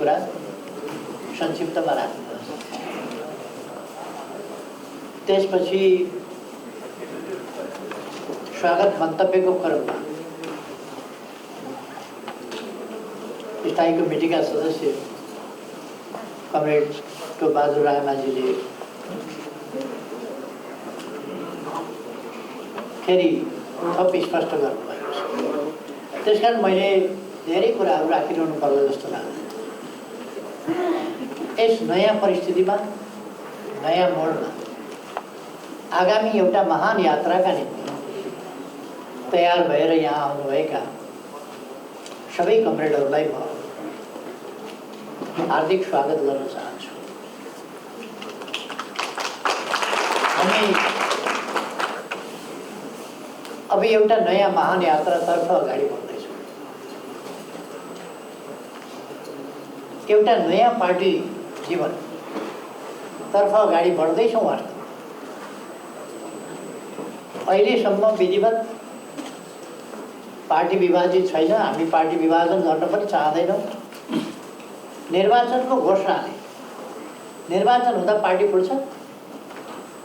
कुरा संक्षिप्तमा राख्नुहोस्। त्यसपछि स्वागत मन्तव्यको क्रममा स्थायी कमिटीका सदस्य कमरेड टोपबहादुर रायमाझीले फेरि थप स्पष्ट गर्नुभएको छ। त्यसकारण मैले धेरै कुराहरू राखिरहनु पर्ला जस्तो लाग्छ। यस नयाँ परिस्थितिमा, नयाँ मोडमा आगामी एउटा महान यात्राका निम्ति तयार भएर यहाँ आउनुभएका सबै कमरेडहरूलाई म हार्दिक स्वागत गर्न चाहन्छु। हामी अब एउटा नयाँ महान यात्रातर्फ अगाडि बढ्दैछौँ। एउटा नयाँ पार्टी जीवनतर्फ अगाडि बढ्दैछौँ। वास्तवमा अहिलेसम्म विधिवत पार्टी विभाजित छैन। हामी पार्टी विभाजन गर्न पनि चाहदैनौँ। निर्वाचनको घोषणाले निर्वाचन हुँदा पार्टी फुट्छ,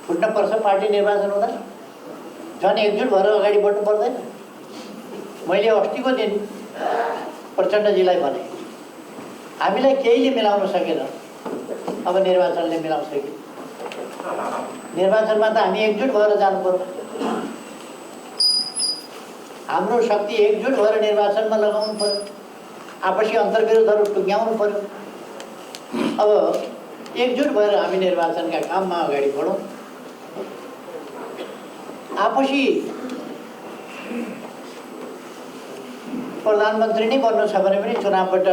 फुट्न पर्छ। पार्टी निर्वाचन हुँदा झन् एकजुट भएर अगाडि बढ्नु पर्दैन। मैले अस्तिको दिन प्रचण्डजीलाई भने हामीलाई केहीले मिलाउन सकेन, अब निर्वाचनले मिलाउँछ कि? निर्वाचनमा त हामी एकजुट भएर जानु पर्यो। हाम्रो शक्ति एकजुट भएर निर्वाचनमा लगाउनु पर्यो। आपसी अन्तर्विरोधहरू टुङ्ग्याउनु पर्यो। अब एकजुट भएर हामी निर्वाचनका काममा अगाडि बढौँ। आपसी प्रधानमन्त्री नै बन्नु छ भने पनि चुनावबाट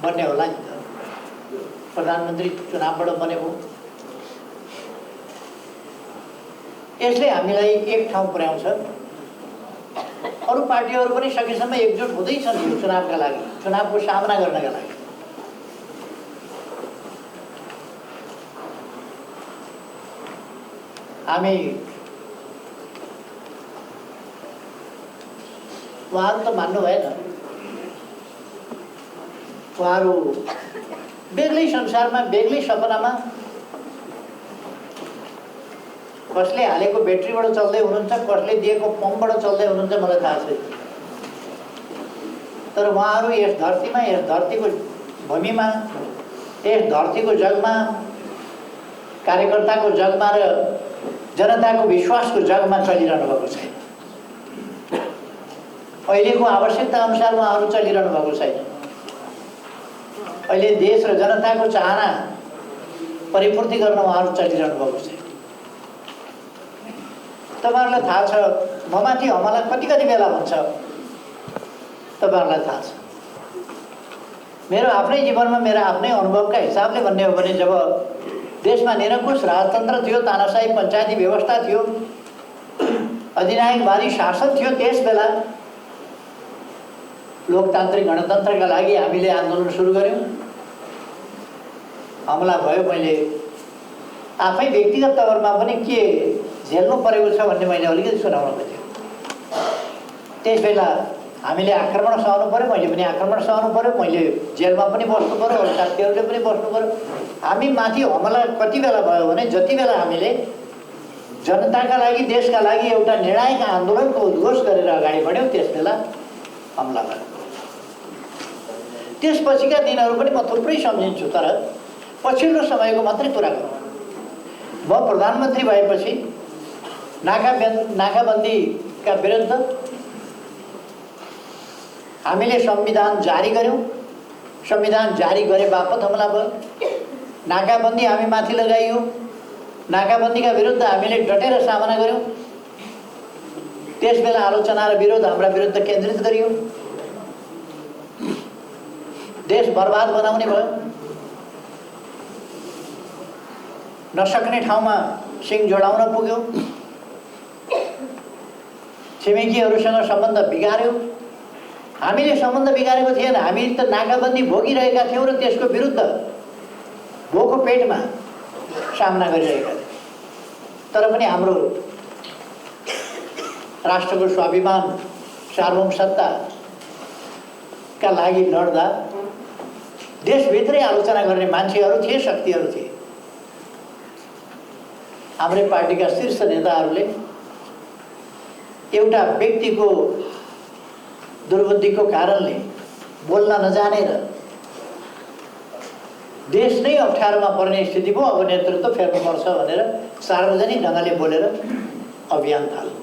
बन्ने होला नि त। प्रधानमन्त्री चुनावबाट बनेको यसले हामीलाई एक ठाउँ पुर्याउँछ। अरू पार्टीहरू पनि सकेसम्म एकजुट हुँदैछन् यो चुनावका लागि, चुनावको सामना गर्नका लागि। हामी उहाँहरू त मान्नु भएन। उहाँहरू बेग्लै संसारमा, बेग्लै सपनामा, कसले हालेको ब्याट्रीबाट चल्दै हुनुहुन्छ, कसले दिएको पम्पबाट चल्दै हुनुहुन्छ मलाई थाहा छैन। तर उहाँहरू यस धरतीमा, यस धरतीको भूमिमा, यस धरतीको जगमा, कार्यकर्ताको जगमा र जनताको विश्वासको जगमा चलिरहनु भएको छैन। अहिलेको आवश्यकता अनुसार उहाँहरू चलिरहनु भएको छैन। अहिले देश र जनताको चाहना परिपूर्ति गर्न उहाँहरू चलिरहनु भएको छैन। तपाईहरुलाई थाहा छ ममाथि हमला कति बेला हुन्छ, तपाईहरुलाई थाहा छ। मेरो आफ्नै जीवनमा, मेरो आफ्नै अनुभवका हिसाबले भन्ने हो भने जब देशमा निरङ्कुश राजतन्त्र थियो, तानाशाही पञ्चायती व्यवस्था थियो, अधिनायकवादी शासन थियो, त्यस बेला लोकतान्त्रिक गणतन्त्रका लागि हामीले आन्दोलन सुरु गर्यौं। हमला भयो। मैले आफै व्यक्तिगत तवरमा पनि के झेल्नु परेको छ भन्ने मैले अलिकति सुनाउन खोजेँ। त्यसबेला हामीले आक्रमण सहनु पर्यो, मैले पनि आक्रमण सहनु पर्यो, मैले जेलमा पनि बस्नु पर्यो, अरू साथीहरूले पनि बस्नु पर्यो। हामी माथि हमला कति बेला भयो भने जति बेला हामीले जनताका लागि, देशका लागि एउटा निर्णायक आन्दोलनको उद्घोष गरेर अगाडि बढ्यौं, त्यसबेला हमला भयो। त्यसपछिका दिनहरू पनि म थुप्रै सम्झिन्छु, तर पछिल्लो समयको मात्रै कुरा गरौँ। म प्रधानमन्त्री भएपछि नाकाबन्दीका विरुद्ध हामीले संविधान जारी गर्यौं। संविधान जारी गरे बापत हमला भयो। नाकाबन्दी हामी माथि लगाइयो। नाकाबन्दीका विरुद्ध हामीले डटेर सामना गर्यौं। त्यसबेला आलोचना र विरोध हाम्रा विरुद्ध केन्द्रित गरियो। देश बर्बाद बनाउने भयो। नसक्ने ठाउँमा सिङ जोडाउन पुग्यो। छिमेकीहरूसँग सम्बन्ध बिगार्यो। हामीले सम्बन्ध बिगारेको थिएन। हामी त नाकाबन्दी भोगिरहेका थियौँ र त्यसको विरुद्ध भोको पेटमा सामना गरिरहेका थियौँ। तर पनि हाम्रो राष्ट्रको स्वाभिमान, सार्वभौम सत्ताका लागि लड्दा देशभित्रै आलोचना गर्ने मान्छेहरू थिए, शक्तिहरू थिए। हाम्रै पार्टीका शीर्ष नेताहरूले एउटा व्यक्तिको दुर्बुद्धिको कारणले बोल्न नजानेर देश नै अप्ठ्यारोमा पर्ने स्थिति भयो। अब नेतृत्व फेर्नुपर्छ भनेर सार्वजनिक ढङ्गले बोलेर अभियान थाल्यो।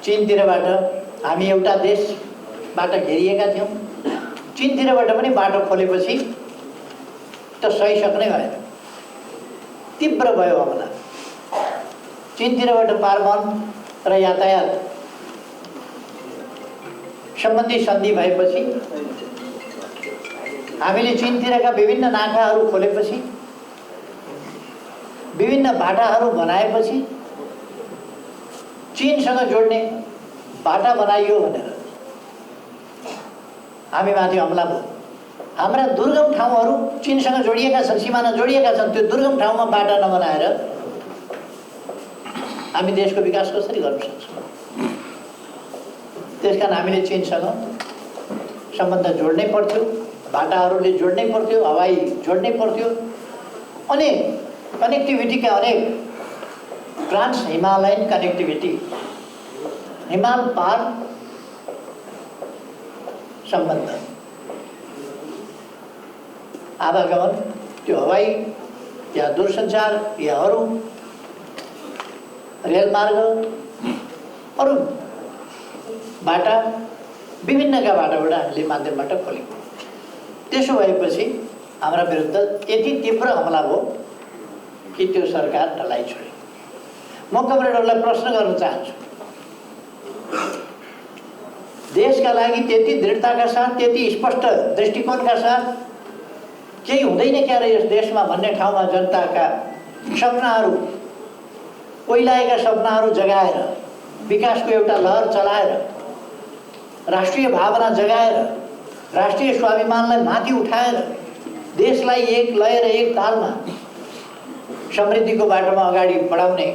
चीनतिरबाट हामी एउटा देशबाट घेरिएका थियौँ। चीनतिरबाट पनि बाटो खोलेपछि त सहिसक्नै भएन, तीव्र भयो हमला। चीनतिरबाट पारवन र यातायात सम्बन्धी सन्धि भएपछि, हामीले चीनतिरका विभिन्न नाकाहरू खोलेपछि, विभिन्न बाटाहरू बनाएपछि, चीनसँग जोड्ने बाटा बनाइयो भनेर हामी माथि हमला भयो। हाम्रा दुर्गम ठाउँहरू चीनसँग जोडिएका छन्, सीमाना जोडिएका छन्। त्यो दुर्गम ठाउँमा बाटा नबनाएर हामी देशको विकास कसरी गर्न सक्छौँ? त्यसकारण हामीले चीनसँग सम्बन्ध जोड्नै पर्थ्यो, बाटाहरूले जोड्नै पर्थ्यो, हवाई जोड्नै पर्थ्यो। अनेक कनेक्टिभिटीका अनेक ट्रान्स हिमालयन कनेक्टिभिटी, हिमाल पार सम्बन्ध, आवागमन, त्यो हवाई या दूरसञ्चार या अरू रेलमार्ग, अरू बाटा, विभिन्नका बाटाबाट हामीले माध्यमबाट खोल्यौँ। त्यसो भएपछि हाम्रा विरुद्ध यति तीव्र हमला भयो कि त्यो सरकार ढलाई छोड्यो। म कमरेडहरूलाई प्रश्न गर्न चाहन्छु, देशका लागि त्यति दृढताका साथ, त्यति स्पष्ट दृष्टिकोणका साथ केही हुँदैन क्या र यस देशमा भन्ने ठाउँमा जनताका सपनाहरू, ओइलाएका सपनाहरू जगाएर, विकासको एउटा लहर चलाएर, राष्ट्रिय भावना जगाएर, राष्ट्रिय स्वाभिमानलाई माथि उठाएर, देशलाई एक लय र एक तालमा समृद्धिको बाटोमा अगाडि बढाउने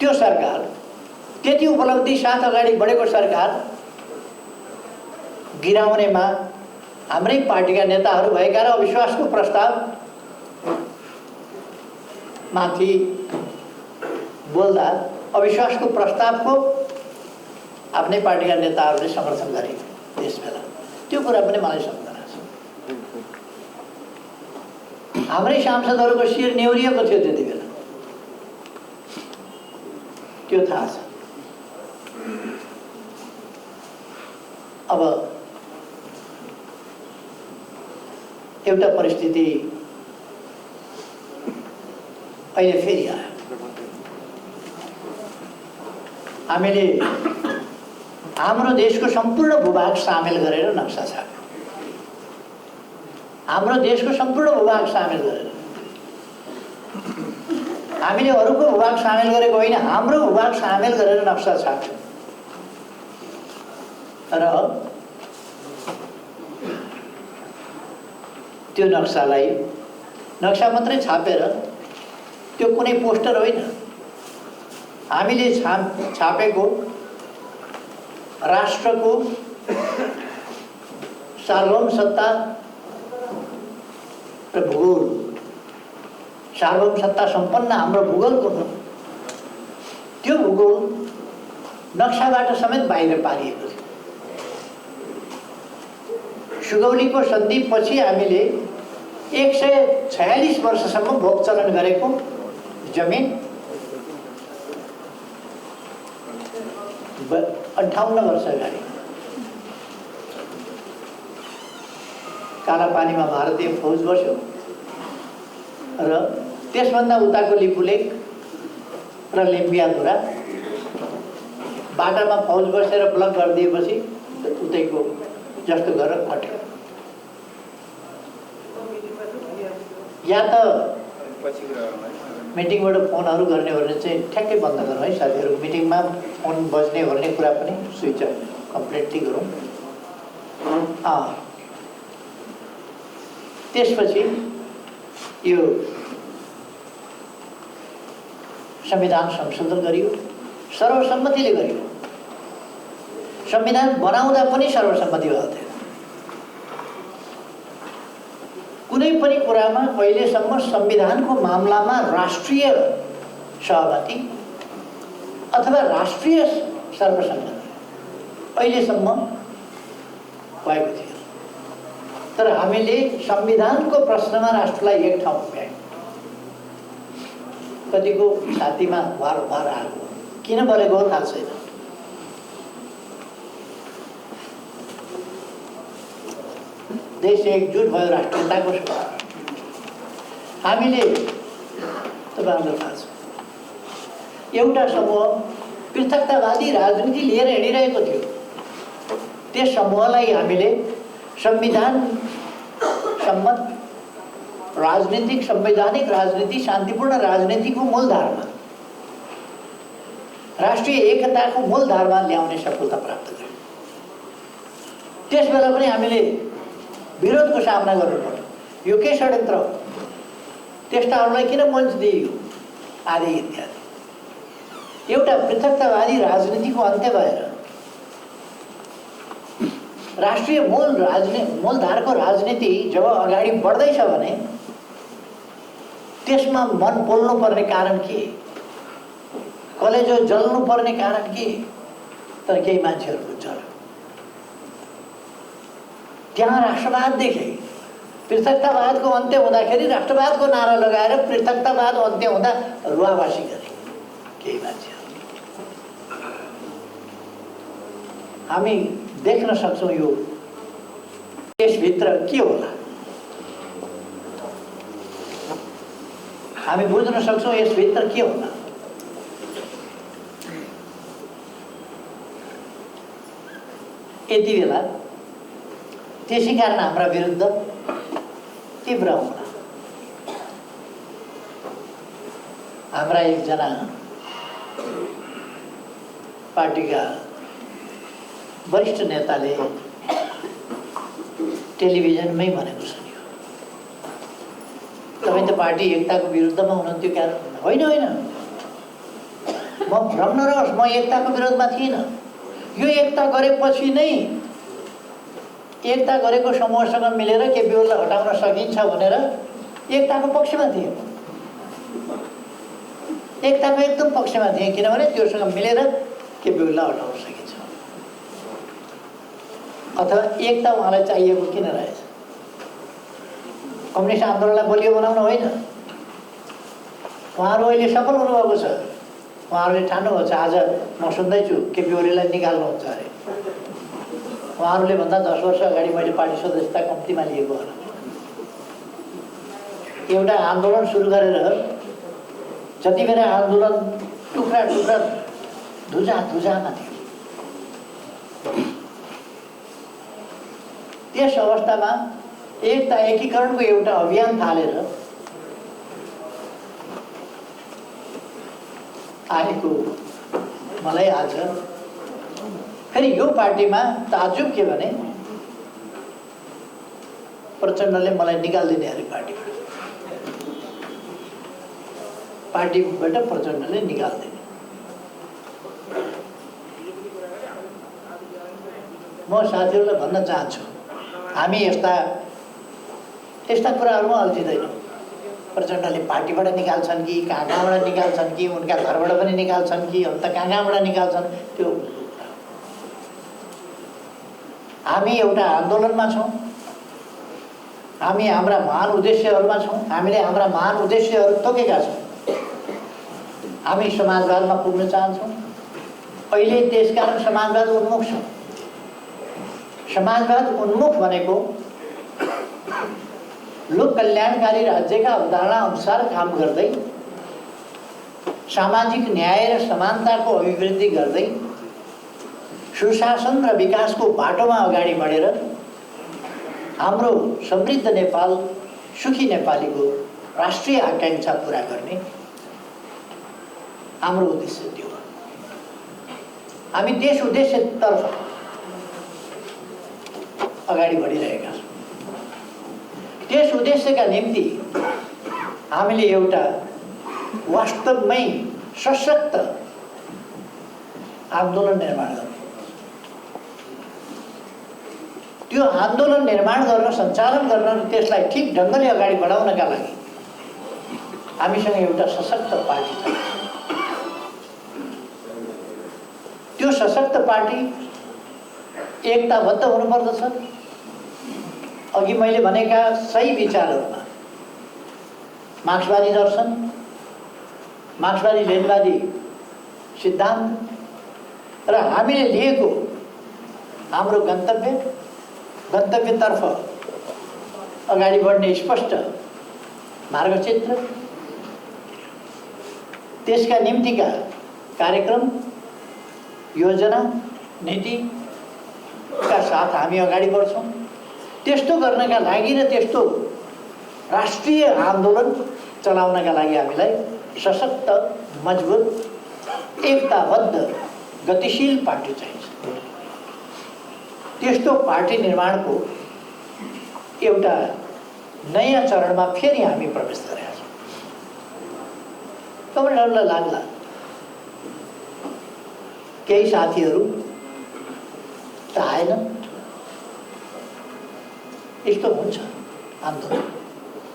त्यो सरकार, त्यति उपलब्धि साथ अगाडि बढेको सरकार गिराउनेमा हाम्रै पार्टीका नेताहरू भएका र अविश्वासको प्रस्ताव माथि बोल्दा अविश्वासको प्रस्तावको आफ्नै पार्टीका नेताहरूले समर्थन गरे त्यसबेला। त्यो कुरा पनि मलाई सम्झना छ। हाम्रै सांसदहरूको शिर नेउरिएको थियो त्यति बेला, त्यो थाहा छ। अब एउटा परिस्थिति अहिले फेरि आयो। हामीले हाम्रो देशको सम्पूर्ण भूभाग सामेल गरेर नक्सा छाप्यौँ। हाम्रो देशको सम्पूर्ण भूभाग सामेल गरेर, हामीले अरूको भूभाग सामेल गरेको होइन, हाम्रो भूभाग सामेल गरेर नक्सा छाप्यौँ। र त्यो नक्सालाई, नक्सा मात्रै छापेर, त्यो कुनै पोस्टर होइन, हामीले छापेको राष्ट्रको सार्वभौम सत्ता र भूगोल, सार्वभौम सत्ता सम्पन्न हाम्रो भूगोलको हो। त्यो भूगोल नक्साबाट समेत बाहिर पारिएको थियो। सुगौलीको सन्धिपछि हामीले 146 वर्षसम्म भोग चलन गरेको जमिन 58 वर्ष अगाडि कालापानीमा भारतीय फौज बस्यो र त्यसभन्दा उताको लिपुलेक र लिम्बियाधुरा बाटामा फौज बसेर ब्लक गरिदिएपछि उतैको जस्तो गरेर हट्यो। या त मिटिङबाट फोनहरू गर्ने हो भने चाहिँ ठ्याक्कै बन्द गरौँ है साथीहरू। मिटिङमा फोन बज्ने हो भने कुरा पनि स्विच अफ कम्प्लिटली गरौँ। त्यसपछि यो संविधान संशोधन गरियो, सर्वसम्मतिले गरियो। संविधान बनाउँदा पनि सर्वसम्मति भएको थिएन। कुनै पनि कुरामा अहिलेसम्म संविधानको मामलामा राष्ट्रिय सहमति अथवा राष्ट्रिय सर्वसम्मति अहिलेसम्म भएको थियो। तर हामीले संविधानको प्रश्नमा राष्ट्रलाई एक ठाउँ पुर्यायौँ। कतिको छातीमा भार आएको, किन बलेको हो थाहा छैन। देश एकजुट भयो राष्ट्रियताको सवाल। हामीले तपाईँहरूलाई थाहा छ एउटा समूह पृथकतावादी राजनीति लिएर हिँडिरहेको थियो। त्यस समूहलाई हामीले संविधान सम्मत राजनीतिक संवैधानिक राजनीति शान्तिपूर्ण राजनीतिको मूलधारमा राष्ट्रिय एकताको मूलधारमा ल्याउने सफलता प्राप्त गर्यौँ। त्यसबेला पनि हामीले विरोधको सामना गर्नु पर्यो। यो के षड्यन्त्र हो, त्यस्ताहरूलाई किन मञ्च दिइयो आदि इत्यादि। एउटा पृथकतावादी राजनीतिको अन्त्य भएर राष्ट्रिय मूलधारको राजनीति जब अगाडि बढ्दैछ भने त्यसमा मन पोल्नु पर्ने कारण के, कलेजो जल्नु पर्ने कारण के। तर केही मान्छेहरूको जल त्यहाँ राष्ट्रवाद देखे। पृथकतावादको अन्त्य हुँदाखेरि राष्ट्रवादको नारा लगाएर पृथकतावाद अन्त्य हुँदा रुवावासी गरे केही मान्छेहरू। हामी देख्न सक्छौँ यो देशभित्र के होला, हामी बुझ्न सक्छौँ यसभित्र के होला। यति बेला त्यसै कारण हाम्रा विरुद्ध तीव्र हुँदा हाम्रा एकजना पार्टीका वरिष्ठ नेताले टेलिभिजनमै भनेको सुन्यो, तपाईँ त पार्टी एकताको विरुद्धमा हुनुहुन्थ्यो क्या? होइन होइन, म भ्रम नरहोस्, म एकताको विरोधमा थिइनँ। यो एकता गरेपछि नै एकता गरेको समूहसँग मिलेर केपीओलीलाई हटाउन सकिन्छ भनेर एकताको पक्षमा थिएँ। एकताको एकदम पक्षमा थिएँ, किनभने त्योसँग मिलेर केपीओलीलाई हटाउन सकिन्छ। अथवा एकता उहाँलाई चाहिएको किन रहेछ? कम्युनिस्ट आन्दोलनलाई बलियो बनाउन होइन। उहाँहरू अहिले सफल हुनुभएको छ। उहाँहरूले ठान्नुभएको छ, आज म सुन्दैछु केपी ओलीलाई निकाल्नुहुन्छ अरे। उहाँहरूले भन्दा 10 वर्ष अगाडि मैले पार्टी सदस्यता कम्तीमा लिएको होला। एउटा आन्दोलन सुरु गरेर जति बेला आन्दोलन टुक्रा टुक्रा धुजामा थियो, त्यस अवस्थामा एकता एकीकरणको एउटा अभियान थालेर आएको मलाई आज फेरि यो पार्टीमा ताजुब के भने प्रचण्डले मलाई निकालिदिने अरे पार्टीबाट प्रचण्डले निकालिदिने। म साथीहरूलाई भन्न चाहन्छु, हामी यस्ता कुराहरूमा अल्झिँदैनौँ। प्रचण्डले पार्टीबाट निकाल्छन् कि कहाँबाट निकाल्छन् कि उनका घरबाट पनि निकाल्छन् कि अन्त कहाँबाट निकाल्छन्, त्यो हामी एउटा आन्दोलनमा छौँ। हामी हाम्रा महान उद्देश्यहरूमा छौँ। हामीले हाम्रा महान उद्देश्यहरू तोकेका छौँ। हामी समाजवादमा पुग्न चाहन्छौँ। अहिले त्यसकारण समाजवाद उन्मुख छौँ। समाजवाद उन्मुख भनेको लोक कल्याणकारी राज्यका अवधारणा अनुसार काम गर्दै सामाजिक न्याय र समानताको अभिवृद्धि गर्दै सुशासन र विकासको बाटोमा अगाडि बढेर हाम्रो समृद्ध नेपाल, सुखी नेपालीको राष्ट्रिय आकांक्षा पूरा गर्ने हाम्रो उद्देश्य त्यो हो। हामी त्यस उद्देश्यतर्फ अगाडि बढिरहेका छौँ। त्यस उद्देश्यका निम्ति हामीले एउटा वास्तवमै सशक्त आन्दोलन निर्माण गर्नु। त्यो आन्दोलन निर्माण गर्न, सञ्चालन गर्न र त्यसलाई ठिक ढङ्गले अगाडि बढाउनका लागि हामीसँग एउटा सशक्त पार्टी छ। त्यो सशक्त पार्टी एकताबद्ध हुनुपर्दछ। अघि मैले भनेका सही विचारहरूमा मार्क्सवादी दर्शन, मार्क्सवादी लेनिनवादी सिद्धान्त र हामीले लिएको हाम्रो गन्तव्यतर्फ अगाडि बढ्ने स्पष्ट मार्गचित्र, त्यसका निम्तिका कार्यक्रम, योजना, नीतिका साथ हामी अगाडि बढ्छौँ। त्यस्तो गर्नका लागि र त्यस्तो राष्ट्रिय आन्दोलन चलाउनका लागि हामीलाई सशक्त, मजबुत, एकताबद्ध, गतिशील पार्टी चाहिन्छ। त्यस्तो पार्टी निर्माणको एउटा नयाँ चरणमा फेरि हामी प्रवेश गरेका छौँ। कमरेडहरूलाई लाग्ला केही साथीहरू त आएन, यस्तो हुन्छ आन्दोलन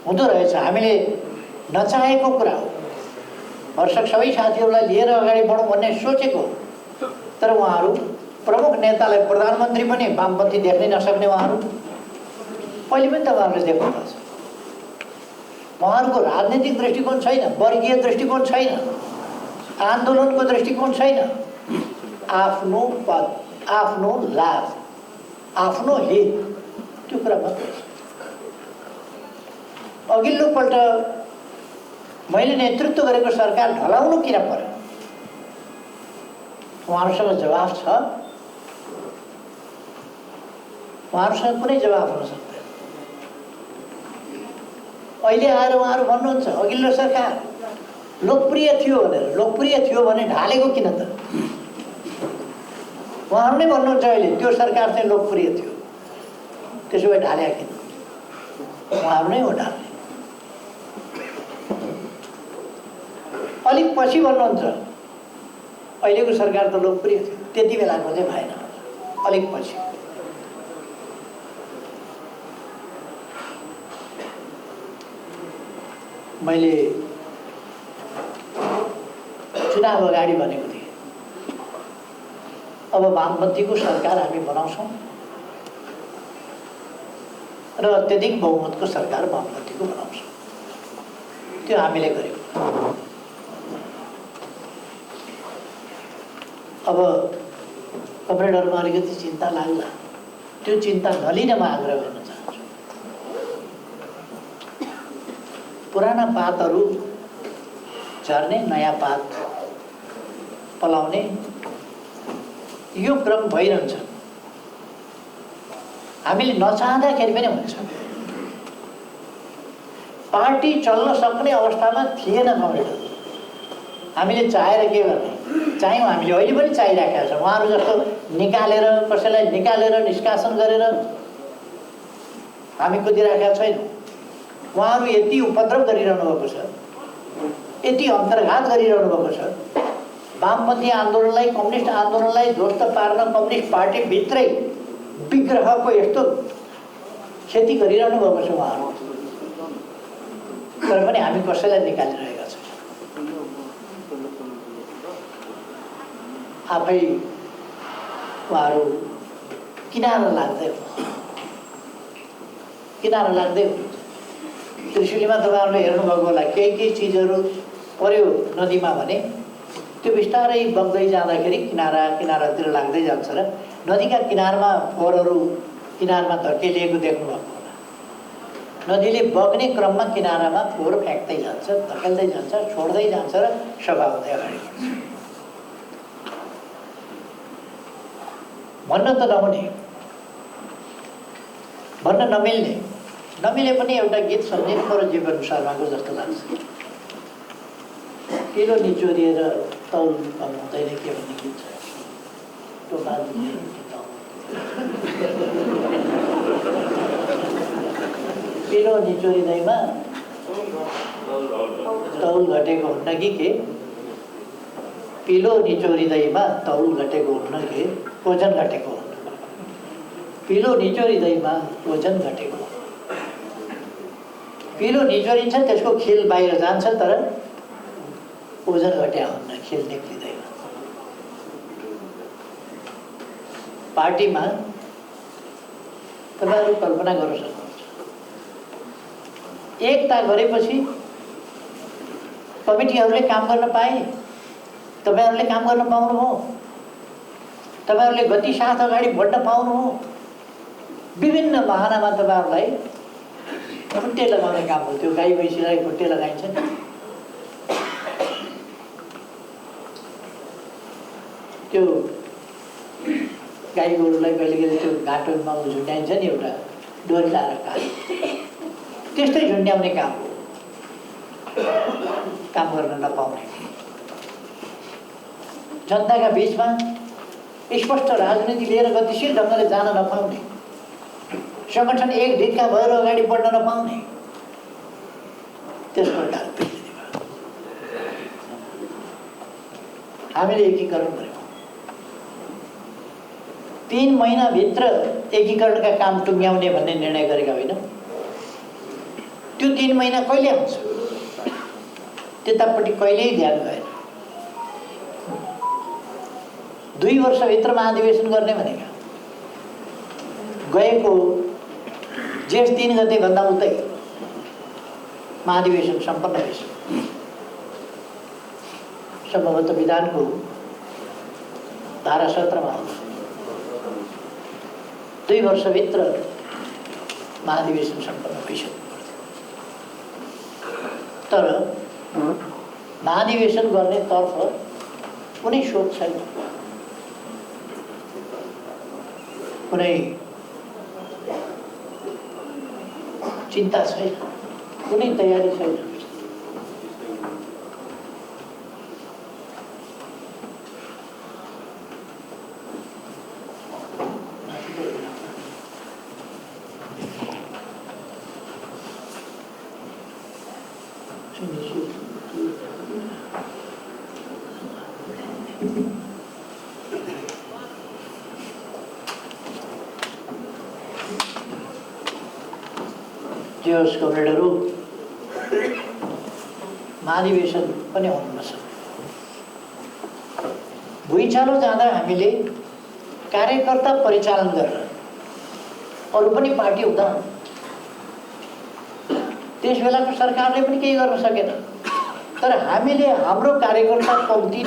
हुँदो रहेछ। हामीले नचाहेको कुरा हो। भरसक सबै साथीहरूलाई लिएर अगाडि बढौँ भन्ने सोचेको, तर उहाँहरू प्रमुख नेतालाई प्रधानमन्त्री पनि वामपन्थी देख्नै नसक्ने उहाँहरू पहिले पनि तपाईँहरूले देख्नुपर्छ। उहाँहरूको राजनीतिक दृष्टिकोण छैन, वर्गीय दृष्टिकोण छैन, आन्दोलनको दृष्टिकोण छैन। आफ्नो पद, आफ्नो लाभ, आफ्नो हित, त्यो कुरा मात्रै छ। अघिल्लो पल्ट मैले नेतृत्व गरेको सरकार ढलाउनु किन पर्यो? उहाँहरूसँग जवाफ छ? उहाँहरूसँग कुनै जवाफ हुन सक्दैन। अहिले आएर उहाँहरू भन्नुहुन्छ अघिल्लो सरकार लोकप्रिय थियो भनेर। लोकप्रिय थियो भने ढालेको किन त? उहाँहरू नै भन्नुहुन्छ अहिले त्यो सरकार चाहिँ लोकप्रिय थियो, त्यसो भए ढाले किन? उहाँहरू नै हो ढाल्ने। अलिक पछि भन्नुहुन्छ अहिलेको सरकार त लोकप्रिय थियो, त्यति बेलाको चाहिँ भएन, अलिक पछि। मैले चुनाव अगाडि भनेको थिएँ अब वामपन्थीको सरकार हामी बनाउँछौँ र अत्यधिक बहुमतको सरकार वामपन्थीको बनाउँछौँ। त्यो हामीले गर्यौँ। अब कमरेडहरूमा अलिकति चिन्ता लाग्ला, त्यो चिन्ता नलिन म आग्रह गर्न चाहन्छु। पुराना पातहरू झर्ने, नयाँ पात पलाउने यो क्रम भइरहन्छ। हामीले नचाहँदाखेरि पनि हुन्छ। पार्टी चल्न सक्ने अवस्थामा थिएन कमरेडहरू। हामीले चाहेर के गर्ने? चाह्यौँ, हामीले अहिले पनि चाहिरहेका छौँ। उहाँहरू जस्तो निकालेर, कसैलाई निकालेर निष्कासन गरेर हामी कुदिरहेका छैनौँ। उहाँहरू यति उपद्रव गरिरहनु भएको छ, यति अन्तर्घात गरिरहनु भएको छ। वामपन्थी आन्दोलनलाई, कम्युनिस्ट आन्दोलनलाई ध्वस्त पार्न कम्युनिस्ट पार्टीभित्रै विग्रहको यस्तो क्षति गरिरहनु भएको छ उहाँहरू। तर पनि हामी कसैलाई निकालिरहेका छौँ। आफै उहाँहरू किनारा लाग्दै हुनुहुन्छ। त्रिशुलीमा तपाईँहरूले हेर्नुभएको होला, केही चिजहरू पर्यो नदीमा भने त्यो बिस्तारै बग्दै जाँदाखेरि किनारातिर लाग्दै जान्छ र नदीका किनारमा फोहोरहरू किनारमा धकेलिएको देख्नुभएको होला। नदीले बग्ने क्रममा किनारामा फोहोर फ्याँक्दै जान्छ, धकेल्दै जान्छ, छोड्दै जान्छ र सफा हुँदै अगाडि बढ्छ। भन्न त नहुने, भन्न नमिले पनि एउटा गीत सम्झिनु पर्यो जीवन शर्माको जस्तो लाग्छ। किलो निचोरिएर तौल कम हुँदैन के भन्ने गीत छ। किलो निचोरिँदैमा तौल घटेको हुन्न कि के? पिलो निचोरिँदैमा तौल घटेको हुन्न के? ओजन घटेको हुन्न। पिलो निचोरिँदैमा ओजन घटेको। पिलो निचोरिन्छ, त्यसको खेल बाहिर जान्छ, तर ओजन घट्या हुन्न, खेल निक्लिँदैन। पार्टीमा तपाईँहरू कल्पना गर्न सक्नुहुन्छ, एकता गरेपछि कमिटीहरूले काम गर्न पाए, तपाईँहरूले काम गर्न पाउनु हो, तपाईँहरूले गति साथ अगाडि बढ्न पाउनु हो। विभिन्न बहानामा तपाईँहरूलाई खुट्टे लगाउने काम हो। त्यो गाई भैँसीलाई खुट्टे लगाइन्छ नि, त्यो गाई गोरुलाई कहिले कहिले त्यो घाटोमा झुन्ड्याइन्छ नि, एउटा डोरी लाएर काम, त्यस्तै झुन्ड्याउने काम हो, काम गर्न नपाउने। जनताका बिचमा स्पष्ट राजनीति लिएर गतिशील ढङ्गले जान नपाउने, संगठन एक ढिक्का भएर अगाडि बढ्न नपाउने, त्यस प्रकार हामीले एकीकरण गर्यौँ। 3 महिनाभित्र एकीकरणका काम टुङ्ग्याउने भन्ने निर्णय गरेका होइन। त्यो 3 महिना कहिले आउँछ त्यतापट्टि कहिल्यै ध्यान गएन। 2 वर्षभित्र महाधिवेशन गर्ने भनेका, गएको जेठ 3 गते भन्दा उतै महाधिवेशन सम्पन्न भइसक्यो। सम्भवतः विधानको धारा 17 मा आउँछ। 2 वर्षभित्र महाधिवेशन सम्पन्न भइसक्यो। तर महाधिवेशन गर्ने तर्फ कुनै सोच छैन, कुनै चिन्ता छैन, कुनै तयारी छैन। जे होस् कमरेडहरू, महाधिवेशन पनि हुन नसक्यो। भुइँचालो जाँदा हामीले कार्यकर्ता परिचालन गरेर, अरू पनि पार्टी हुँदा त्यस बेलाको सरकारले पनि केही गर्न सकेन। तर हामीले हाम्रो कार्यकर्ता पङ्क्ति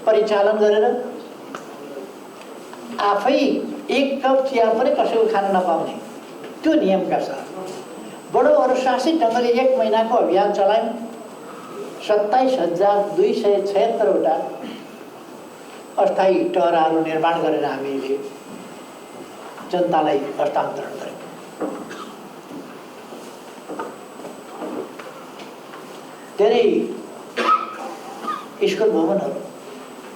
परिचालन गरेर आफै 1 कप चिया पनि कसैको खान नपाउने, त्यो नियमका साथ बडो अनुशासित ढङ्गले 1 महिनाको अभियान चलायौँ। 27,276 वटा अस्थायी टहराहरू निर्माण गरेर हामीले जनतालाई हस्तान्तरण गर्यौँ। धेरै स्कुल भवनहरू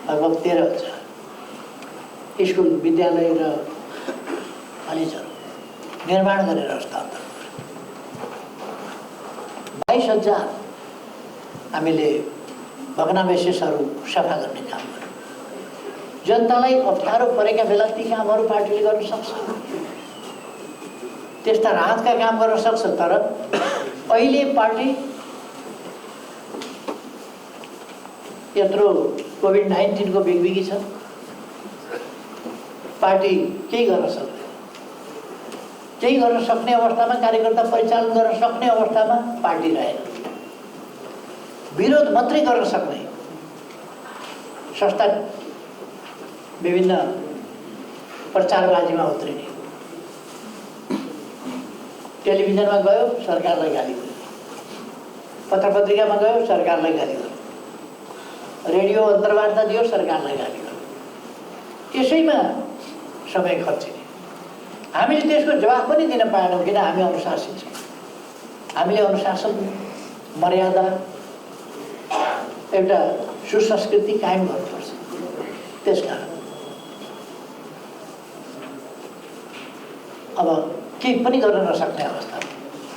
लगभग 13,000, स्कुल विद्यालय र कलेजहरू निर्माण गरेर हस्तान्तरण 22,000 हामीले भग्नावशेषहरू सफा गर्ने काम गर्यौँ। जनतालाई अप्ठ्यारो परेका बेला ती कामहरू पार्टीले गर्न सक्छ, त्यस्ता राहतका काम गर्न सक्छ। तर अहिले पार्टी यत्रो कोभिड-19 को बिगबिगी छ, पार्टी केही गर्न सक्दैन। केही गर्न सक्ने अवस्थामा, कार्यकर्ता परिचालन गर्न सक्ने अवस्थामा पार्टी रहेन। विरोध मात्रै गर्न सक्ने संस्था विभिन्न प्रचारबाजीमा उत्रिने, टेलिभिजनमा गयो सरकारलाई गाली गर्यो, पत्र पत्रिकामा गयो सरकारलाई गाली गर्यो, रेडियो अन्तर्वार्ता दियो सरकारलाई गाली गर्यो, यसैमा समय खर्चिने। हामीले त्यसको जवाफ पनि दिन पाएनौँ, किन हामी अनुशासित छौँ। हामीले अनुशासन, मर्यादा, एउटा सुसंस्कृति कायम गर्नुपर्छ। त्यसकारण अब केही पनि गर्न नसक्ने अवस्था,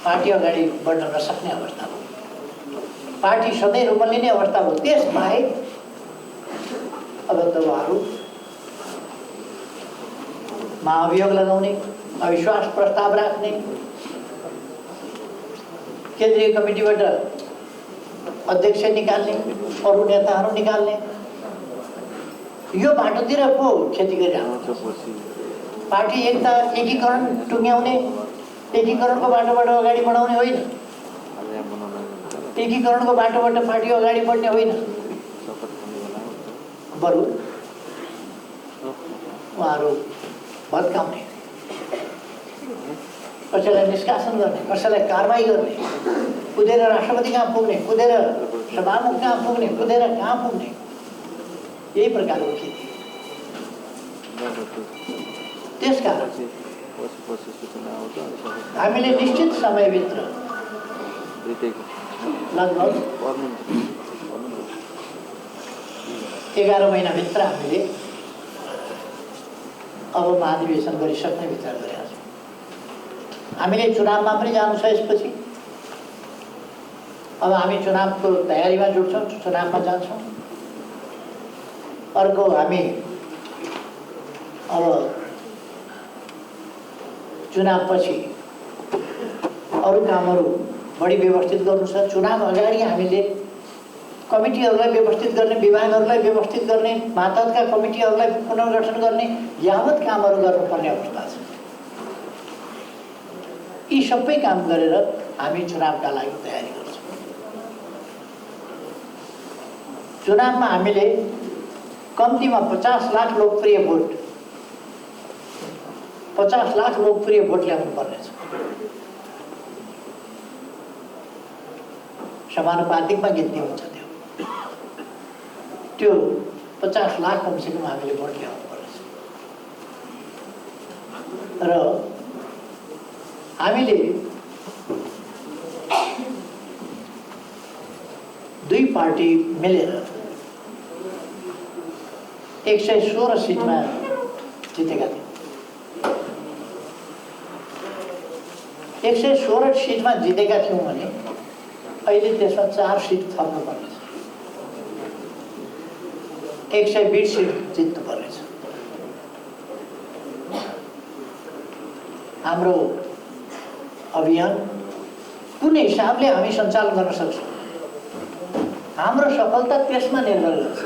पार्टी अगाडि बढ्न नसक्ने अवस्था हो, पार्टी सधैँ रुमल्लिने अवस्था हो। त्यसबाहेक अब त उहाँहरू महाअभियोग लगाउने, अविश्वास प्रस्ताव राख्ने, केन्द्रीय कमिटीबाट अध्यक्ष निकाल्ने, अरू नेताहरू निकाल्ने, यो बाटोतिर पो खेती गरिरहेको छ। पार्टी एकता एकीकरण टुङ्ग्याउने, एकीकरणको बाटोबाट अगाडि बढाउने होइन, एकीकरणको बाटोबाट पार्टी अगाडि बढ्ने होइन, बरु उहाँहरू भत्काउने, कसैलाई निष्कासन गर्ने, कसैलाई कारवाही गर्ने, कुदेर राष्ट्रपति कहाँ पुग्ने, कुदेर सभामुख कहाँ पुग्ने, कुदेर कहाँ पुग्ने, यही प्रकारको खेती। त्यसकारण हामीले निश्चित समयभित्र लगभग 11 महिनाभित्र हामीले अब महाधिवेशन गरिसक्ने विचार गरेका छौँ। हामीले चुनावमा पनि जानु छ यसपछि। अब हामी चुनावको तयारीमा जुट्छौँ, चुनावमा जान्छौँ। अर्को हामी अब चुनावपछि अरू कामहरू बढी व्यवस्थित गर्नु छ। चुनाव अगाडि हामीले कमिटीहरूलाई व्यवस्थित गर्ने, विभागहरूलाई व्यवस्थित गर्ने, मातहतका कमिटीहरूलाई पुनर्गठन गर्ने यावत कामहरू गर्नुपर्ने अवस्था छ। यी सबै काम गरेर हामी चुनावका लागि तयारी गर्छौँ। चुनावमा हामीले कम्तीमा 50 लाख लोकप्रिय भोट, 50 लाख लोकप्रिय भोट ल्याउनु पर्नेछ। समानुपातिकमा गिन्ती हुन्छ त्यो 50 लाख कमसेकम हामीले भोट ल्याउनु पर्नेछ। र हामीले दुई पार्टी मिलेर 116 सिटमा जितेका थियौँ। 116 सिटमा जितेका थियौँ भने अहिले त्यसमा 4 सिट थप्नुपर्नेछ। 120 सिट जित्नु पर्नेछ। हाम्रो अभियान कुन हिसाबले हामी सञ्चालन गर्न सक्छौँ, हाम्रो सफलता त्यसमा निर्भर गर्छ।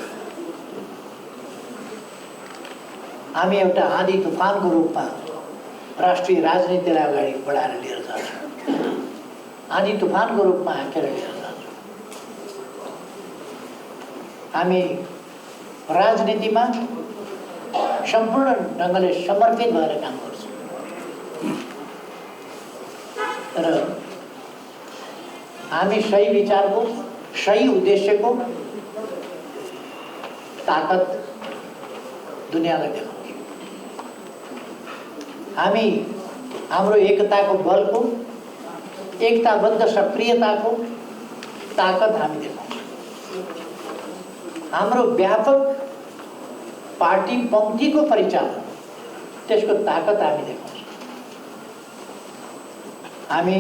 हामी एउटा आँधी तुफानको रूपमा राष्ट्रिय राजनीतिलाई अगाडि बढाएर लिएर जान्छौँ। आँधी तुफानको रूपमा हाँकेर लिएर जान्छौँ। हामी राजनीतिमा सम्पूर्ण ढङ्गले समर्पित भएर काम गर्छौँ र हामी सही विचारको, सही उद्देश्यको ताकत दुनियाँलाई देखाउँछौँ। हामी हाम्रो एकताको बलको, एकताबद्ध सक्रियताको ताकत हामी देखाउँछौँ। हाम्रो व्यापक पार्टी पङ्क्तिको परिचालन, त्यसको ताकत हामी देखाउँछौँ। हामी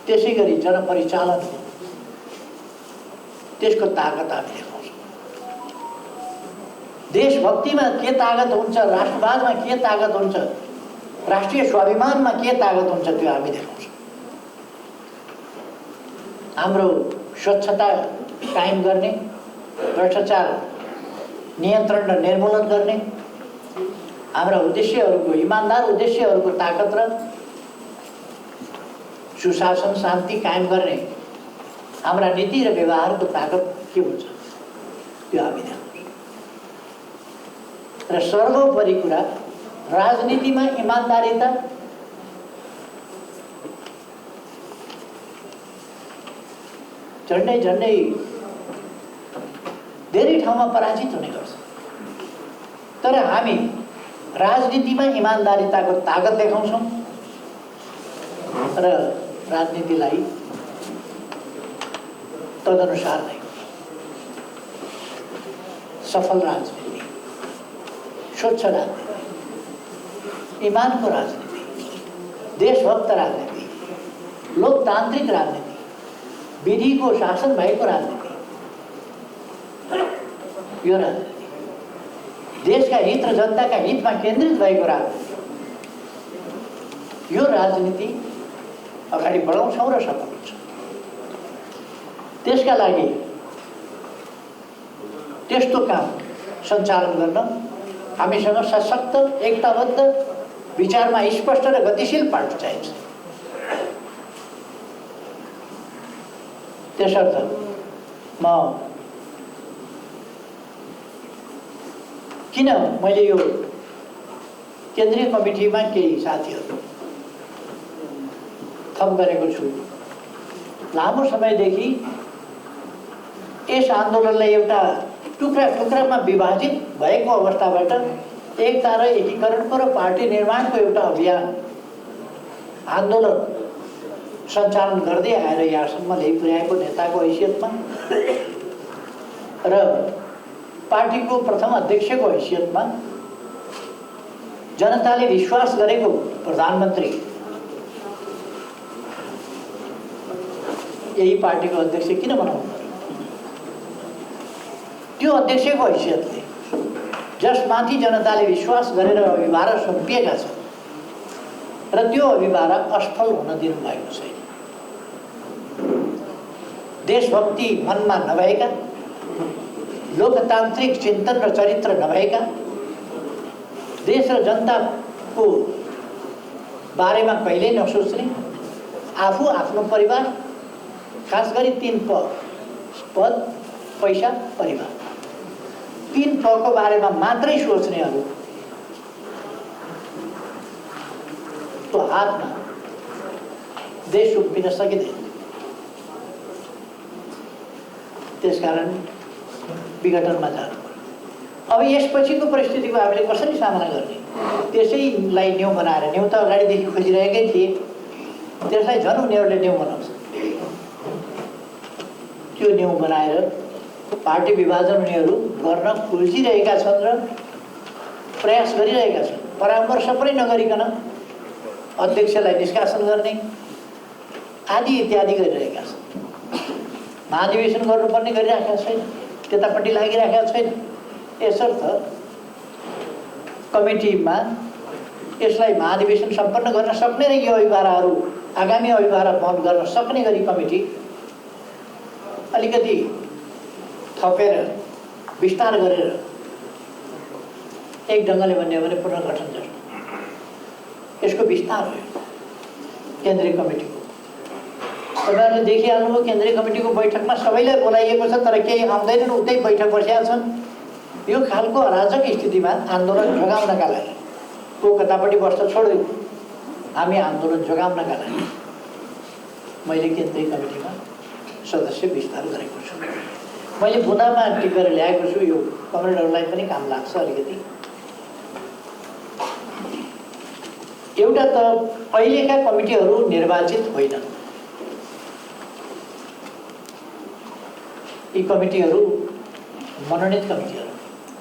त्यसै गरी जनपरिचालन, त्यसको ताकत हामी देखाउँछौँ। देशभक्तिमा के ताकत हुन्छ, राष्ट्रवादमा के ताकत हुन्छ, राष्ट्रिय स्वाभिमानमा के ताकत हुन्छ, त्यो हामी देखाउँछौँ। हाम्रो स्वच्छता कायम गर्ने, भ्रष्टाचार नियन्त्रण र निर्मूलन गर्ने, हाम्रा उद्देश्यहरूको, इमान्दार उद्देश्यहरूको ताकत र सुशासन शान्ति कायम गर्ने हाम्रा नीति र व्यवहारको ताकत के हुन्छ, त्यो हामी देखाउँछौँ। र सर्वोपरि कुरा राजनीतिमा इमान्दारिता, झन्डै झन्डै धेरै ठाउँमा पराजित हुने गर्छ, तर हामी राजनीतिमा इमान्दारिताको ताकत देखाउँछौँ र राजनीतिलाई तदनुसार नै सफल राजनीति, स्वच्छ राजनीति, ईमानको राजनीति, देशभक्त राजनीति, लोकतान्त्रिक राजनीति, विधिको शासन भएको राजनीति, यो राजनीति देशका हित र जनताका हितमा केन्द्रित भएको राजनीति, यो राजनीति अगाडि बढाउँछौँ र सफल हुन्छ। त्यसका लागि त्यस्तो काम सञ्चालन गर्न हामीसँग सशक्त, एकताबद्ध, विचारमा स्पष्ट र गतिशील पार्टी चाहिन्छ। त्यसर्थ म किन मैले यो केन्द्रीय कमिटीमा केही साथीहरू थप गरेको छु, लामो समयदेखि यस आन्दोलनलाई एउटा टुक्रा टुक्रामा विभाजित भएको अवस्थाबाट एकता र एकीकरणको र पार्टी निर्माणको एउटा अभियान आन्दोलन सञ्चालन गर्दै आएर यहाँसम्म ल्याइपुर्याएको नेताको हैसियतमा र पार्टीको प्रथम अध्यक्षको हैसियतमा जनताले विश्वास गरेको प्रधानमन्त्री, यही पार्टीको अध्यक्ष किन बनाउनु पर्यो? त्यो अध्यक्षको हैसियतले जसमाथि जनताले विश्वास गरेर अभिभारा सुम्पिएका छन् र त्यो अभिभारा असफल हुन दिनु भएको छैन। देशभक्ति मनमा नभएका, लोकतान्त्रिक चिन्तन र चरित्र नभएका, देश र जनताको बारेमा कहिल्यै नसोच्ने, आफू, आफ्नो परिवार, खास गरी 3 पद, पैसा, परिवार, 3 पको बारेमा मात्रै सोच्नेहरू तो हातमा देश सुम्पिन सकिँदैन। त्यसकारण विघटनमा जानु पर्यो। अब यसपछिको परिस्थितिको हामीले कसरी सामना गर्ने? त्यसैलाई न्यू बनाएर, न्यू त अगाडिदेखि खोजिरहेकै थिए, त्यसलाई झन् उनीहरूले न्यू बनाउँछ। त्यो न्यू बनाएर पार्टी विभाजन उनीहरू गर्न खोजिरहेका छन् र प्रयास गरिरहेका छन्। परामर्श पनि नगरिकन अध्यक्षलाई निष्कासन गर्ने आदि इत्यादि गरिरहेका छन्। महाधिवेशन गर्नुपर्ने गरिराखेका छैन, त्यतापट्टि लागिराखेका छैन। यसर्थ कमिटीमा यसलाई महाधिवेशन सम्पन्न गर्न सक्ने र यो अभिभाराहरू आगामी अभिभारा बन्द गर्न सक्ने गरी कमिटी अलिकति थपेर विस्तार गरेर एक ढङ्गले भन्ने हो भने पुनर्गठन जस्तो यसको विस्तार हो केन्द्रीय कमिटीको। तपाईँहरूले देखिहाल्नुभयो केन्द्रीय कमिटीको बैठकमा सबैलाई बोलाइएको छ, तर केही आउँदैनन्, उतै बैठक बसेका छन्। यो खालको अराजक स्थितिमा आन्दोलन जोगाउनका लागि को कतापट्टि बस्छ छोड्दैन, हामी आन्दोलन जोगाउनका लागि मैले केन्द्रीय कमिटीमा सदस्य विस्तार गरेको छु। मैले बुँदामा टिपेर ल्याएको छु, यो कमरेडहरूलाई पनि काम लाग्छ अलिकति। एउटा त अहिलेका कमिटीहरू निर्वाचित होइनन्, यी कमिटीहरू मनोनित कमिटीहरू,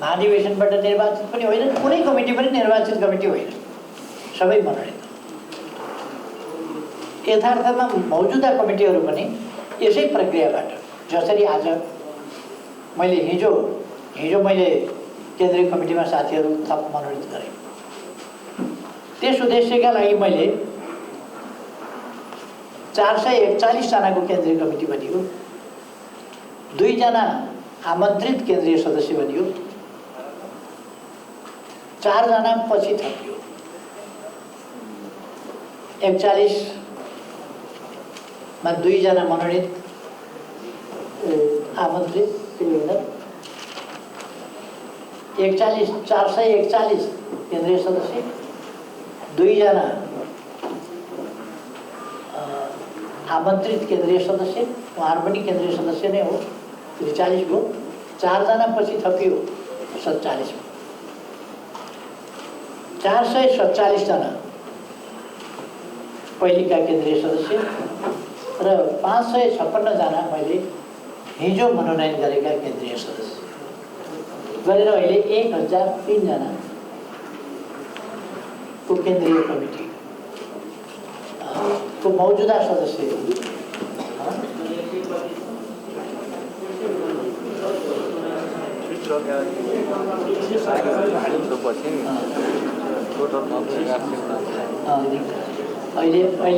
महाधिवेशनबाट निर्वाचित पनि होइन, कुनै कमिटी पनि निर्वाचित कमिटी होइन, सबै मनोनित। यथार्थमा मौजुदा कमिटीहरू पनि यसै प्रक्रियाबाट, जसरी आज मैले हिजो मैले केन्द्रीय कमिटीमा साथीहरू थप मनोनित गरेँ, त्यस उद्देश्यका लागि मैले 441 जनाको केन्द्रीय कमिटी बनियो, 2 जना आमन्त्रित केन्द्रीय सदस्य बनियो, 4 जना पछि थपियो। 41 मा 2 जना मनोनित आमन्त्रित 441 केन्द्रीय सदस्य, 2 जना आमन्त्रित केन्द्रीय सदस्य, उहाँहरू पनि केन्द्रीय सदस्य नै हो, 40 भयो। 4 जना पछि थपियो 47 भयो। 447 जना पहिलेका केन्द्रीय सदस्य र 556 जना मैले हिजो मनोनयन गरेका केन्द्रीय सदस्य गरेर अहिले 1003 जना को केन्द्रीय कमिटी को मौजूदा सदस्य अहिले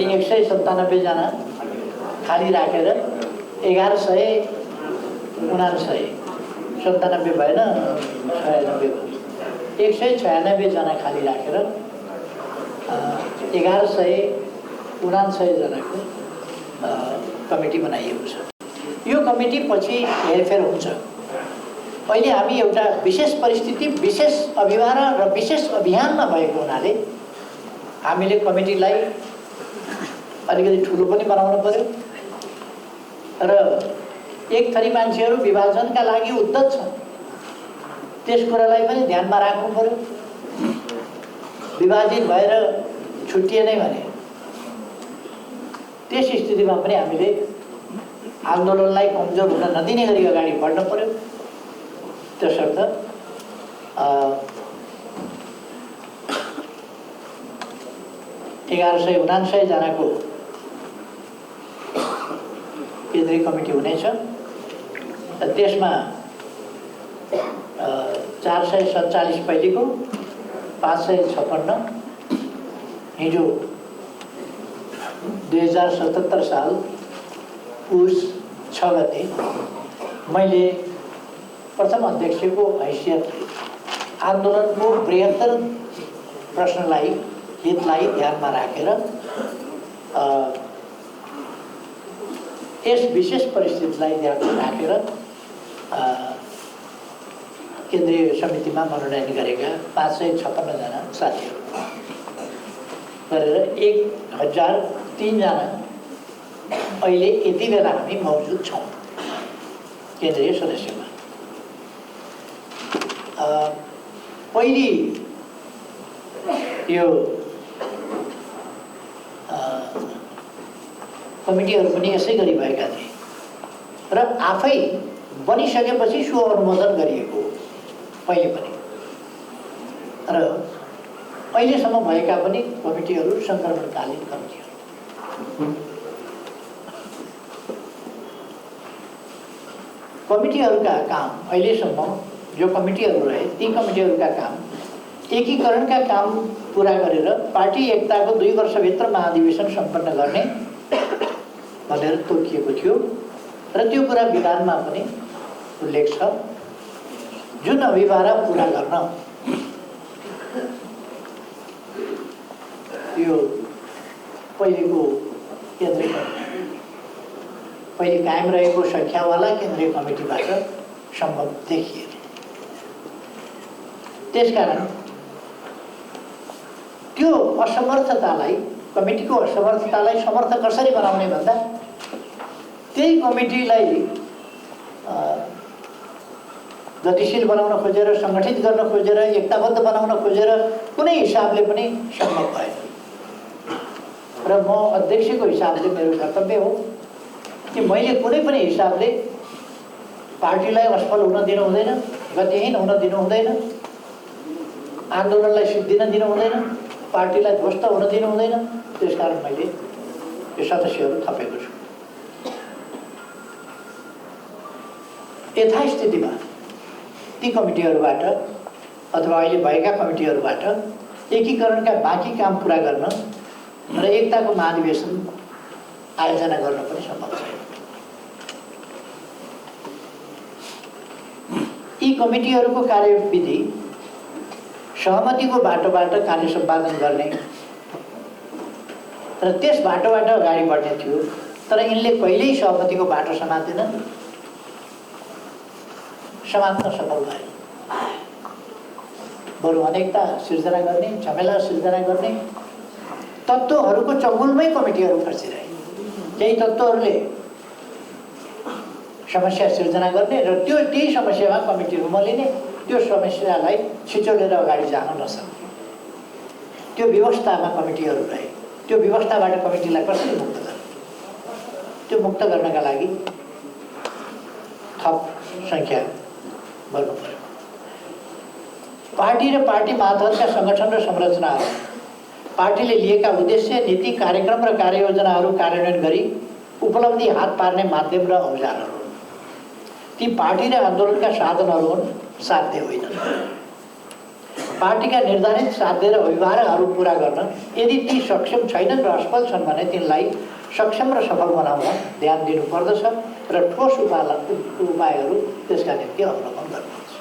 197जना खाली राखेर 1199 भएन 196 जना खाली राखेर 1199 जनाको कमिटी बनाइएको छ। यो कमिटी पछि हेरफेर हुन्छ। अहिले हामी एउटा विशेष परिस्थिति, विशेष अभिवारा र विशेष अभियानमा भएको हुनाले हामीले कमिटीलाई अलिकति ठुलो पनि बनाउनु पर्यो र एक थरी मान्छेहरू विभाजनका लागि उद्धत छन्, त्यस कुरालाई पनि ध्यानमा राख्नु पर्यो। विभाजित भएर छुट्टिएनै भने त्यस स्थितिमा पनि हामीले आन्दोलनलाई कमजोर हुन नदिने गरी अगाडि बढ्न पर्यो। त्यसर्थ 1199 जनाको केन्द्रीय कमिटी हुनेछ। त्यसमा 447 पहिलेको, 556 हिजो 2077 साल पुस 6 गते मैले प्रथम अध्यक्षको हैसियत आन्दोलनको बृहत्तर प्रश्नलाई, हितलाई ध्यानमा राखेर यस विशेष परिस्थितिलाई ध्यानमा राखेर केन्द्रीय समितिमा मनोनयन गरेका 556 जना साथीहरू गरेर 1003 जना अहिले यति बेला हामी मौजुद छौँ केन्द्रीय सदस्यमा। पहिले यो कमिटीहरू पनि यसै गरी भएका थिए र आफै बनिसकेपछि सो अनुमोदन गरिएको हो पहिले पनि। र अहिलेसम्म भएका पनि कमिटीहरू सङ्क्रमणकालीन कमिटीहरू। कमिटीहरूका काम अहिलेसम्म जो कमिटीहरू रहे ती कमिटीहरूका काम एकीकरणका काम पुरा गरेर पार्टी एकताको 2 वर्षभित्र महाधिवेशन सम्पन्न गर्ने भनेर तोकिएको थियो र त्यो कुरा विधानमा पनि उल्लेख छ। जुन अभिभारा पुरा गर्न यो पहिलेको केन्द्रीय पहिले कायम रहेको सङ्ख्यावाला केन्द्रीय कमिटीबाट सम्भव देखिएन। त्यसकारण त्यो असमर्थतालाई, कमिटीको असमर्थतालाई समर्थ कसरी बनाउने भन्दा त्यही कमिटीलाई गतिशील बनाउन खोजेर, सङ्गठित गर्न खोजेर, एकताबद्ध बनाउन खोजेर कुनै हिसाबले पनि सम्भव भएन। र म अध्यक्षको हिसाबले मेरो कर्तव्य हो कि मैले कुनै पनि हिसाबले पार्टीलाई असफल हुन दिनु हुँदैन, गतिहीन हुन दिनु हुँदैन, आन्दोलनलाई सिद्धिन दिनु हुँदैन, पार्टीलाई ध्वस्त हुन दिनु हुँदैन। त्यसकारण मैले यो सदस्यहरू थपेको छु। यथास्थितिमा ती कमिटीहरूबाट अथवा अहिले भएका कमिटीहरूबाट एकीकरणका बाँकी काम पुरा गर्न र एकताको महाधिवेशन आयोजना गर्न पनि सम्भव छैन। यी कमिटीहरूको कार्यविधि सहमतिको बाटोबाट कार्य सम्पादन गर्ने र त्यस बाटोबाट अगाडि बढ्ने थियो, तर यिनले कहिल्यै सहमतिको बाटो समातेनन्, समात्न सफल भए। बरु अनेकता सिर्जना गर्ने, झमेला सिर्जना गर्ने तत्त्वहरूको चङ्गुलमै कमिटीहरू खर्चिरहे। केही तत्त्वहरूले समस्या सिर्जना गर्ने र त्यही समस्यामा कमिटी रुमलिने, त्यो समस्यालाई छिचोलेर अगाडि जान नसक्ने, त्यो व्यवस्थामा कमिटीहरू रहे। त्यो व्यवस्थाबाट कमिटीलाई कसरी मुक्त गर्ने? त्यो मुक्त गर्नका लागि थप सङ्ख्या गर्नु पर्यो। पार्टी र पार्टी मातहतका सङ्गठन र संरचनाहरू पार्टीले लिएका उद्देश्य, नीति, कार्यक्रम र कार्ययोजनाहरू कार्यान्वयन गरी उपलब्धि हात पार्ने माध्यम र औजारहरू हुन्। ती पार्टी र आन्दोलनका साधनहरू हुन्। साध्य होइन। पार्टीका निर्धारित साध्य र अभिभारहरू पूरा गर्न यदि ती सक्षम छैनन् र असफल छन् भने तिनलाई सक्षम र सफल बनाउन ध्यान दिनुपर्दछ र ठोस उपायहरू त्यसका निम्ति अवलम्बन गर्नुपर्छ।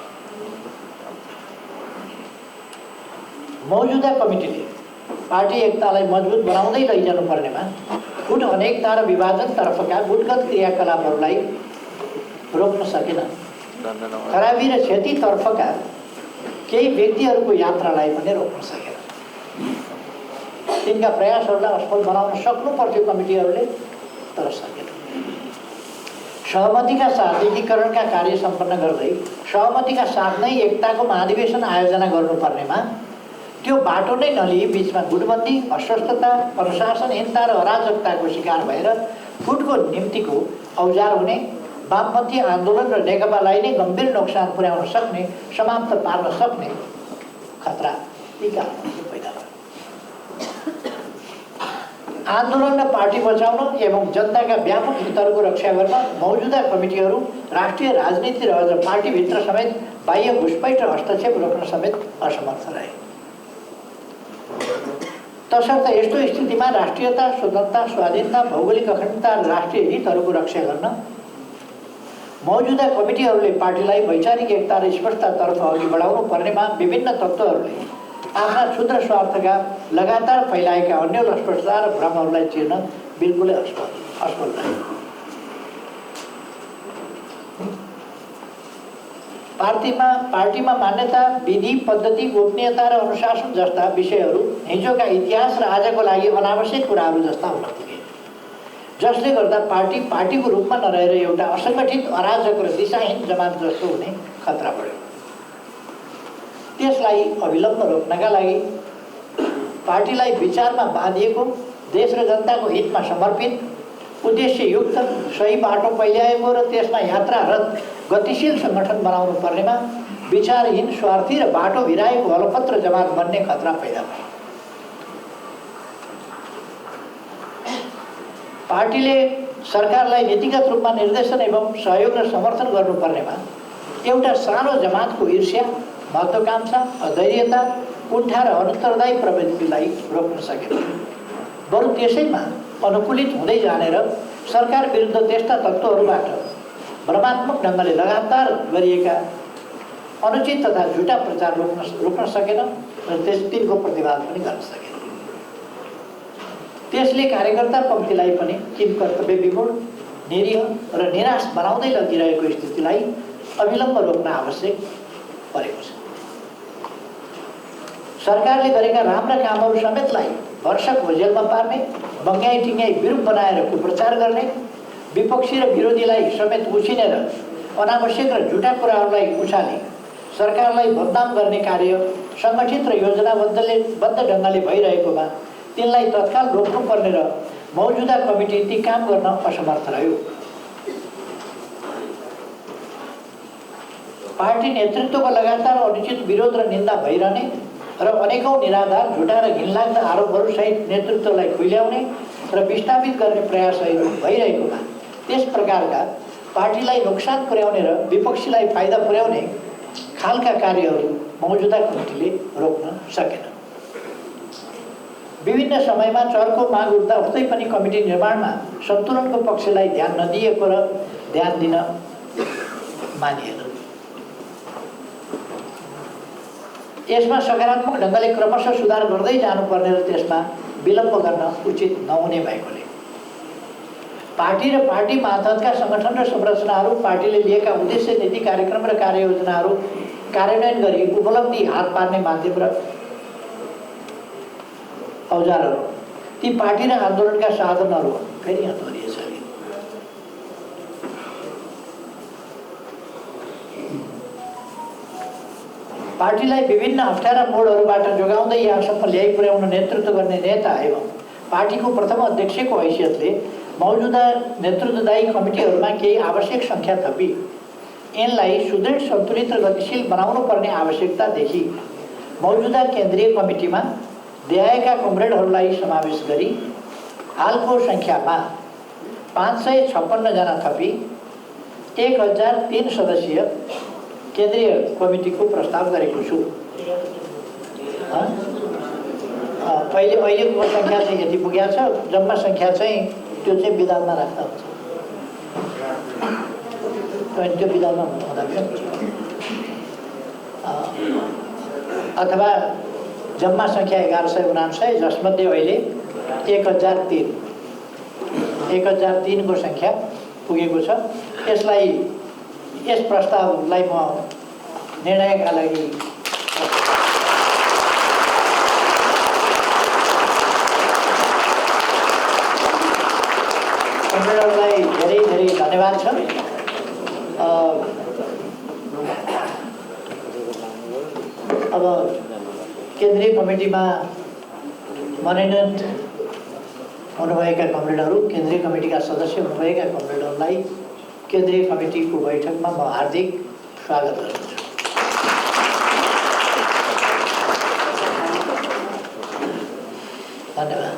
मौजुदा कमिटीले पार्टी एकतालाई मजबुत बनाउँदै लैजानु पर्नेमा गुट अनेकता र विभाजनतर्फका गुटगत क्रियाकलापहरूलाई रोक्न सकेन। खराबी र क्षतितर्फका केही व्यक्तिहरूको यात्रालाई पनि रोक्न सकेन। तिनका प्रयासहरूलाई असफल बनाउन सक्नु पर्थ्यो कमिटीहरूले, तर सकेन। सहमतिका साथ एकीकरणका कार्य सम्पन्न गर्दै सहमतिका साथ नै एकताको महाधिवेशन आयोजना गर्नुपर्नेमा त्यो बाटो नै नलिई बिचमा गुटबन्दी, अस्वस्थता, अनुशासनहीनता र अराजकताको शिकार भएर फुटको निम्तिको औजार हुने, वामपन्थी आन्दोलन र नेकपालाई नै गम्भीर नोक्सान पुर्याउन सक्ने, समाप्त पार्न सक्ने खतरा यी कारणहरूले पैदा भयो। आन्दोलन र पार्टी बचाउन एवं जनताका व्यापक हितहरूको रक्षा गर्न मौजुदा कमिटीहरू राष्ट्रिय राजनीति र अझ पार्टीभित्र समेत बाह्य घुसपैठ र हस्तक्षेप रोक्न समेत असमर्थ रहे। तसर्थ यस्तो स्थितिमा राष्ट्रियता, स्वतन्त्रता, स्वाधीनता, भौगोलिक अखण्डता र राष्ट्रिय हितहरूको रक्षा गर्न मौजुदा कमिटीहरूले पार्टीलाई वैचारिक एकता र स्पष्टतातर्फ अघि बढाउनु पर्नेमा विभिन्न तत्त्वहरूले आफ्ना क्षुद्र स्वार्थका लगातार फैलाएका अन्यल अस्पष्टता र भ्रमहरूलाई चिर्न बिल्कुलै असफल रहे। पार्टीमा मान्यता, विधि, पद्धति, गोपनीयता र अनुशासन जस्ता विषयहरू हिजोका इतिहास र आजको लागि अनावश्यक कुराहरू जस्ता हुन पुगे, जसले गर्दा पार्टीको रूपमा नरहेर एउटा असङ्गठित, अराजक र दिशाहीन जमात जस्तो हुने खतरा बढ्यो। त्यसलाई अविलम्ब रोक्नका लागि पार्टीलाई विचारमा बाँधिएको, देश र जनताको हितमा समर्पित, उद्देश्ययुक्त, सही बाटो पहिल्याएको र त्यसमा यात्रारत गतिशील सङ्गठन बनाउनु पर्नेमा विचारहीन, स्वार्थी र बाटो भिराएको अलपत्र जमात बन्ने खतरा पैदा भयो। पार्टीले सरकारलाई नीतिगत रूपमा निर्देशन एवं सहयोग र समर्थन गर्नुपर्नेमा एउटा सानो जमातको ईर्ष्या, महत्त्वाकांक्षा, अधैर्यता, कुण्ठा र अनुत्तरदायी प्रवृत्तिलाई रोक्न सकेन। बरु त्यसैमा अनुकूलित हुँदै जाने र सरकार विरुद्ध त्यस्ता तत्त्वहरूबाट भ्रमात्मक ढङ्गले लगातार गरिएका अनुचित तथा झुटा प्रचार रोक्न सकेन र तिनको प्रतिवाद पनि गर्न सकेन। त्यसले कार्यकर्ता पङ्क्तिलाई पनि तीन कर्तव्य विमूढ, निरीह र निराश बनाउँदै लगिरहेको स्थितिलाई अविलम्ब रोक्न आवश्यक परेको छ। सरकारले गरेका राम्रा कामहरू समेतलाई वर्षक जेलमा पार्ने, बङ्ग्याई टिङ्ग्याई विरूप बनाएर कुप्रचार गर्ने, विपक्षी र विरोधीलाई समेत उछिनेर अनावश्यक र झुटा कुराहरूलाई उछाली सरकारलाई बदनाम गर्ने कार्य सङ्गठित र योजनाबद्ध ढङ्गले भइरहेकोमा तिनलाई तत्काल रोक्नुपर्ने र मौजुदा कमिटी ती काम गर्न असमर्थ रह्यो। पार्टी नेतृत्वको लगातार अनुचित विरोध र निन्दा भइरहने र अनेकौं निराधार, झुटा र घिनलाग्दा आरोपहरूसहित नेतृत्वलाई खुइल्याउने र विस्थापित गर्ने प्रयासहरू भइरहेकोमा त्यस प्रकारका पार्टीलाई नोक्सान पुर्याउने र विपक्षीलाई फाइदा पुर्याउने खालका कार्यहरू मौजुदा कमिटीले रोक्न सकेन। विभिन्न समयमा चर्को माग उठ्दा उठ्दै पनि कमिटी निर्माणमा सन्तुलनको पक्षलाई ध्यान नदिएको र ध्यान दिन मानिएन। यसमा सकारात्मक ढङ्गले क्रमशः सुधार गर्दै जानुपर्ने र त्यसमा विलम्ब गर्न उचित नहुने भएकोले पार्टी र पार्टी मातहतका सङ्गठन र संरचनाहरू पार्टीले लिएका उद्देश्य, नीति, कार्यक्रम र कार्ययोजनाहरू कार्यान्वयन गरी उपलब्धि हात पार्ने माध्यम र औजारहरू ती पार्टी र आन्दोलनका साधनहरू फेरि यहाँ दोहोरिएछ। पार्टीलाई विभिन्न अप्ठ्यारा मोडहरूबाट जोगाउँदै यहाँसम्म ल्याइ पुर्याउन नेतृत्व गर्ने नेता एवं पार्टीको प्रथम अध्यक्षको हैसियतले मौजुदा नेतृत्वदायी कमिटीहरूमा केही आवश्यक सङ्ख्या थपी यिनलाई सुदृढ, सन्तुलित र गतिशील बनाउनु पर्ने आवश्यकता देखि मौजुदा केन्द्रीय कमिटीमा देहाएका कमरेडहरूलाई समावेश गरी हालको सङ्ख्यामा 556 जना थपी 1003 सदस्यीय केन्द्रीय कमिटीको प्रस्ताव गरेको छु। अहिलेको सङ्ख्या चाहिँ यति पुगेको छ, जम्मा सङ्ख्या चाहिँ त्यो चाहिँ विधानमा राख्दा हुन्छ। अनि त्यो विधानमा हुँदैन, अथवा जम्मा सङ्ख्या 1199, जसमध्ये अहिले 1003 को सङ्ख्या पुगेको छ। यस प्रस्तावलाई म निर्णयका लागि कन्भेनरलाई धेरै धेरै धन्यवाद छ। अब केन्द्रीय कमिटीमा मनोनित हुनुभएका कमरेडहरू, केन्द्रीय कमिटीका सदस्य हुनुभएका कमरेडहरूलाई केन्द्रीय कमिटीको बैठकमा म हार्दिक स्वागत गर्दछु। धन्यवाद।